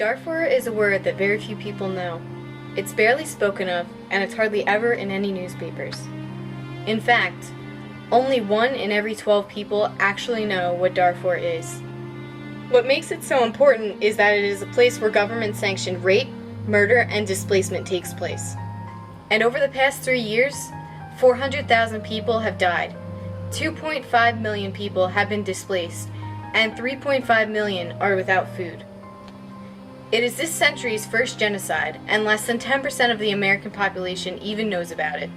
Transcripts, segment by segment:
Darfur is a word that very few people know. It's barely spoken of, and it's hardly ever in any newspapers. In fact, only 1 in every 12 people actually know what Darfur is. What makes it so important is that it is a place where government-sanctioned rape, murder, and displacement takes place. And over the past 3 years, 400,000 people have died, 2.5 million people have been displaced, and 3.5 million are without food. It is this century's first genocide, and less than 10% of the American population even knows about it.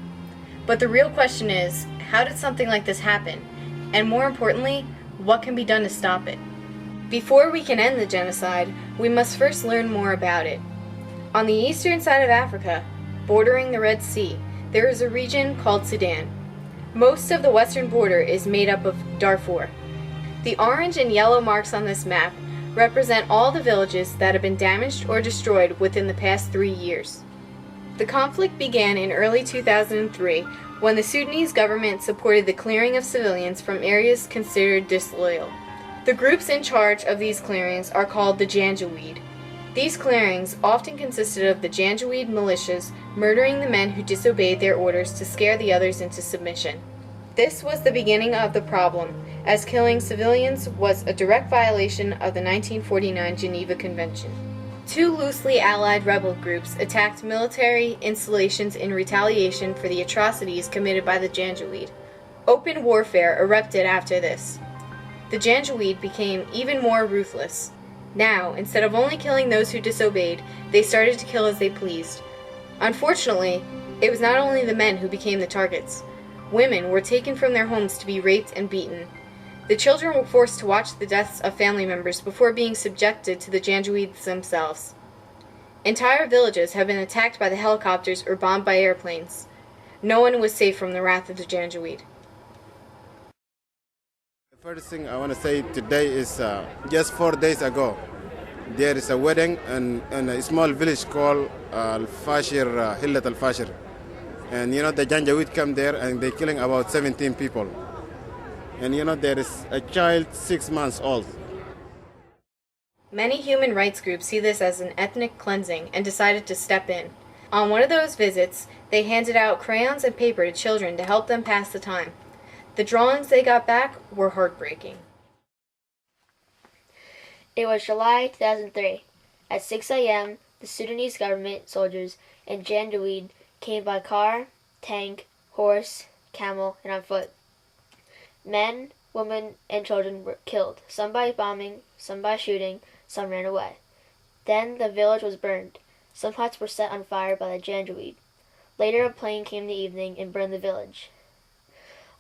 But the real question is, how did something like this happen? And more importantly, what can be done to stop it? Before we can end the genocide, we must first learn more about it. On the eastern side of Africa, bordering the Red Sea, there is a region called Sudan. Most of the western border is made up of Darfur. The orange and yellow marks on this map represent all the villages that have been damaged or destroyed within the past 3 years. The conflict began in early 2003 when the Sudanese government supported the clearing of civilians from areas considered disloyal. The groups in charge of these clearings are called the Janjaweed. These clearings often consisted of the Janjaweed militias murdering the men who disobeyed their orders to scare the others into submission. This was the beginning of the problem, as killing civilians was a direct violation of the 1949 Geneva Convention. 2 loosely allied rebel groups attacked military installations in retaliation for the atrocities committed by the Janjaweed. Open warfare erupted after this. The Janjaweed became even more ruthless. Now, instead of only killing those who disobeyed, they started to kill as they pleased. Unfortunately, it was not only the men who became the targets. Women were taken from their homes to be raped and beaten. The children were forced to watch the deaths of family members before being subjected to the Janjaweeds themselves. Entire villages have been attacked by the helicopters or bombed by airplanes. No one was safe from the wrath of the Janjaweed. The first thing I want to say today is just 4 days ago, there is a wedding in a small village called Al-Fashir, Hillat Al-Fashir. And the Janjaweed come there and they're killing about 17 people. And there is a child 6 months old. Many human rights groups see this as an ethnic cleansing and decided to step in. On one of those visits, they handed out crayons and paper to children to help them pass the time. The drawings they got back were heartbreaking. It was July 2003. At 6 a.m., the Sudanese government soldiers and Janjaweed came by car, tank, horse, camel, and on foot. Men, women, and children were killed, some by bombing, some by shooting, some ran away. Then the village was burned. Some huts were set on fire by the Janjaweed. Later a plane came in the evening and burned the village.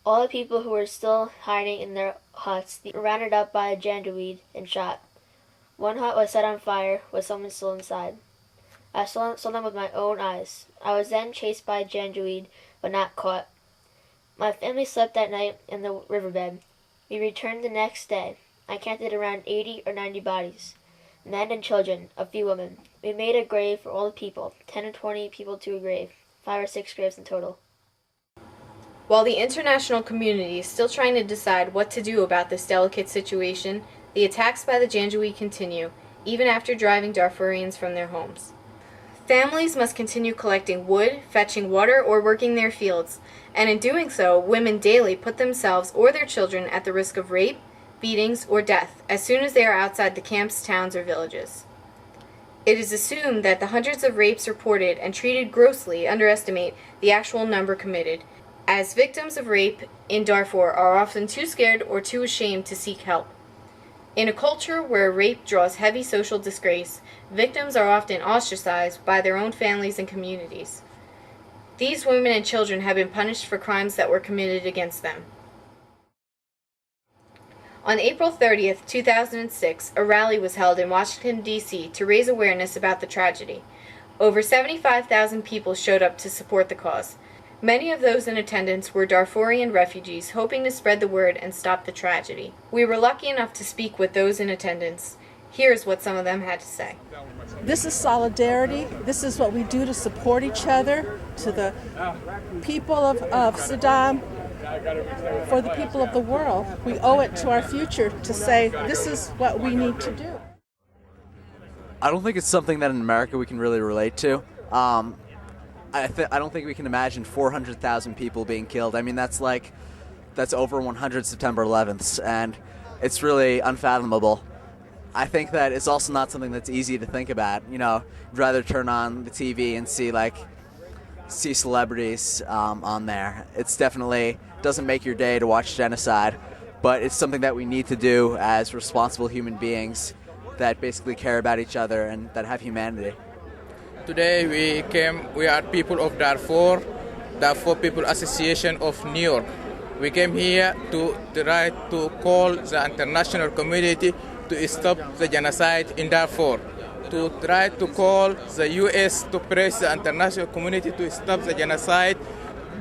All the people who were still hiding in their huts were rounded up by the Janjaweed and shot. One hut was set on fire with someone still inside. I saw them with my own eyes. I was then chased by Janjaweed, but not caught. My family slept that night in the riverbed. We returned the next day. I counted around 80 or 90 bodies. Men and children, a few women. We made a grave for all the people, 10 or 20 people to a grave, 5 or 6 graves in total. While the international community is still trying to decide what to do about this delicate situation, the attacks by the Janjaweed continue, even after driving Darfurians from their homes. Families must continue collecting wood, fetching water, or working their fields, and in doing so, women daily put themselves or their children at the risk of rape, beatings, or death as soon as they are outside the camps, towns, or villages. It is assumed that the hundreds of rapes reported and treated grossly underestimate the actual number committed, as victims of rape in Darfur are often too scared or too ashamed to seek help. In a culture where rape draws heavy social disgrace, victims are often ostracized by their own families and communities. These women and children have been punished for crimes that were committed against them. On April 30th, 2006, a rally was held in Washington, D.C. to raise awareness about the tragedy. Over 75,000 people showed up to support the cause. Many of those in attendance were Darfurian refugees hoping to spread the word and stop the tragedy. We were lucky enough to speak with those in attendance. Here's what some of them had to say. This is solidarity. This is what we do to support each other, to the people of Sudan, for the people of the world. We owe it to our future to say this is what we need to do. I don't think it's something that in America we can really relate to. I don't think we can imagine 400,000 people being killed. I mean, that's over 100 September 11ths, and it's really unfathomable. I think that it's also not something that's easy to think about. You know, you'd rather turn on the TV and see celebrities on there. It's definitely doesn't make your day to watch genocide, but it's something that we need to do as responsible human beings that basically care about each other and that have humanity. Today we are people of Darfur People Association of New York. We came here to try to call the international community to stop the genocide in Darfur, to try to call the U.S. to press the international community to stop the genocide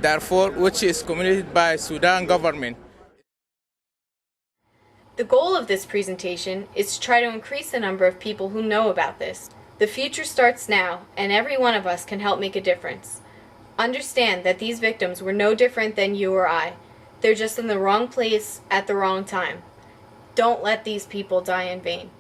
Darfur, which is committed by Sudan government. The goal of this presentation is to try to increase the number of people who know about this. The future starts now, and every one of us can help make a difference. Understand that these victims were no different than you or I. They're just in the wrong place at the wrong time. Don't let these people die in vain.